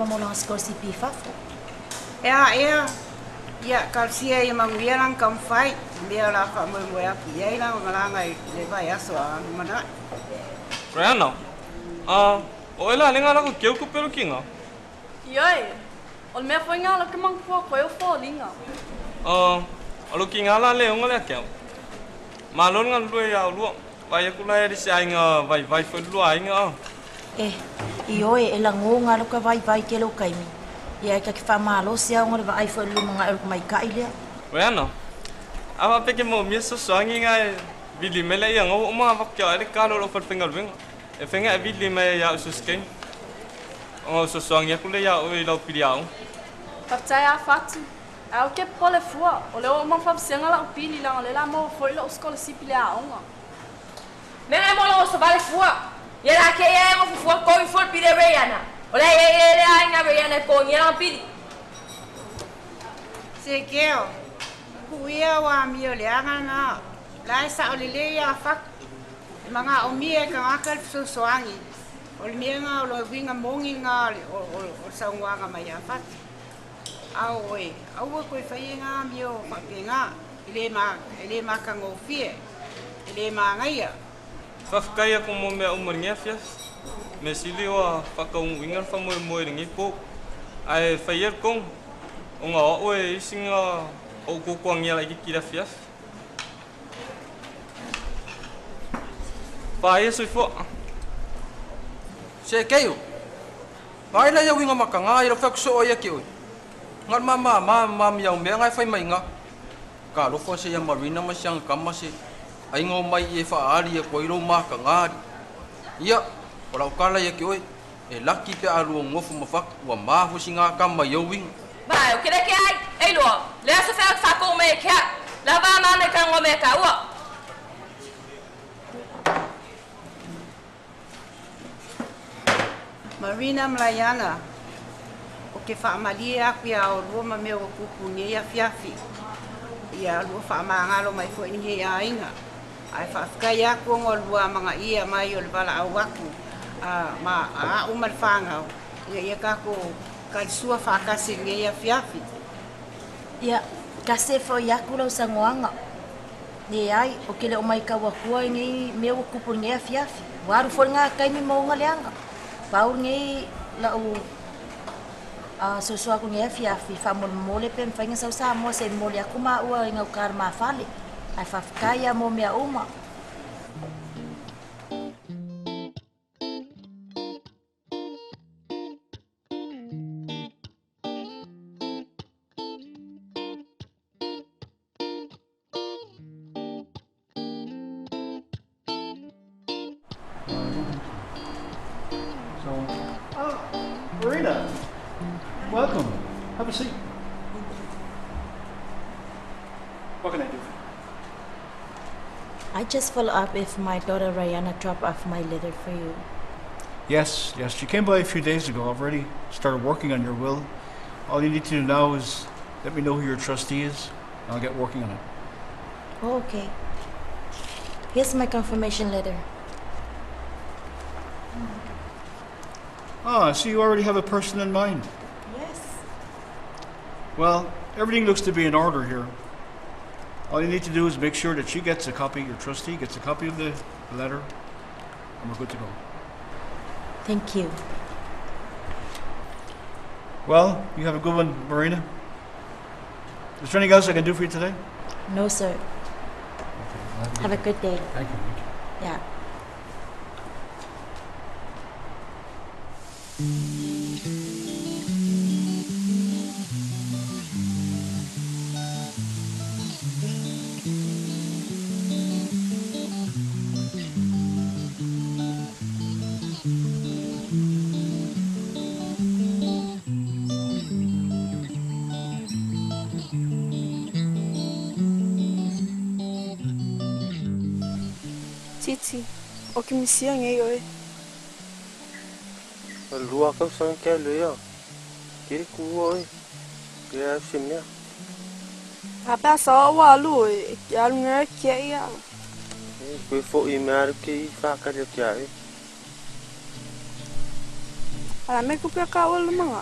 mo lang skor si Fatu. Ya kalsia yang mangialang kam fight dia la fa mo ya ya la ngalanga le ba ya so mana Rano. Oila lenga la ko keu ko pelo kinga. Yoi. Ol me foi ngala que mang fo ko eu fo linga. Alo kinga la le ngala keu. Malon ngan lu ya lu. Vai ku la di sai nga vai fo lu ai nga. Ioe e langonga lo ka vai ke lo kaimi. Ia ka ki whamalo sia ngore wa aifa lu mga elk mai kai lea. Rano. Awa peke mo mi so swangi nga bili mele ya ngo ma va kya ale kalo lo fat pengal wing. E fenga bili me ya ususke. So swangi ku le ya o lo piliao. Percaya Fatu. Au que pole fua. O le o mang fa senga la pili la le la mo foi lo skola si pilia onga. Nena mo lo so vale fua. Ia la ke ia ngo fua ko i for pile reana. Olha ele ainda veio na conha não pedi. se keo kuia wa mi le ana la sa o le ya fa manga o mi e ka akal so soangi o le mi nga lo winga mongi nga o sa wa nga mai fa au ko fa nga mi o fa nga ele ma ka ngo fie ele ma nga ia Fafkaya ko mo me umar nga fias. Mesili wa fakong wingan fa mo ringi po. Ai fayer kong nga o singa o ko kwang ya lagi kira fias. Pai sui fo. Se kayo. Pai la ya winga makanga ira fak so ya kiu. Ngat mama ya me ngai fai mai nga. Ka lo fo se ya marina ma siang kamase. Ai ngo mai e fa ali e koiro makanga. Ya Kalau kala ya kioi, laki pe alu ngofu mafak wa mahu singa kama yowing. Vai, o que é que ai? Ei, lo. Lesa fa fa ko me ka. Lava na me ka ngome ka wa. Marina Mlayana o ke fa malia ku ya o roma me o ku ni ya fiafi ya lo fa mangalo mai fo ni ya inga ai fa kaya ko ngol wa manga ia mai o bala awaku umar fanga ia ka ko ka sua fa ka singe ya fiafi Ia kase fo ya ku lo sangoanga. Ni ai o ke le o mai ka wa kua ngi me o kupu nge fiafi. Waru fo nga kai mi mo nga leanga. Pau ngi la o so aku nge fiafi fa mo mole pen fa ngi sa mo se mole aku ma ua nga kar ma fale. Ai fa kaya mo me uma. Marina, welcome. Have a seat. What can I do for you? I just follow up if my daughter Rihanna dropped off my letter for you. Yes, she came by a few days ago. I've already started working on your will. All you need to do now is let me know who your trustee is, and I'll get working on it. Oh, okay. Here's my confirmation letter. So you already have a person in mind. Yes. Well, everything looks to be in order here. All you need to do is make sure that she gets a copy, your trustee gets a copy of the letter, and we're good to go. Thank you. Well, you have a good one, Marina. Is there anything else I can do for you today? No, sir. Okay, Have a good day. Thank you. Yeah. Titi, o que me siang e oi. Lua kau sang kia lea. Kiri kuoi. Kia simia. Apa sa wa lu e que a lunga que ia. Kui fo I mer ki fa ka dia kia. Ala me ku pe ka wa lu manga.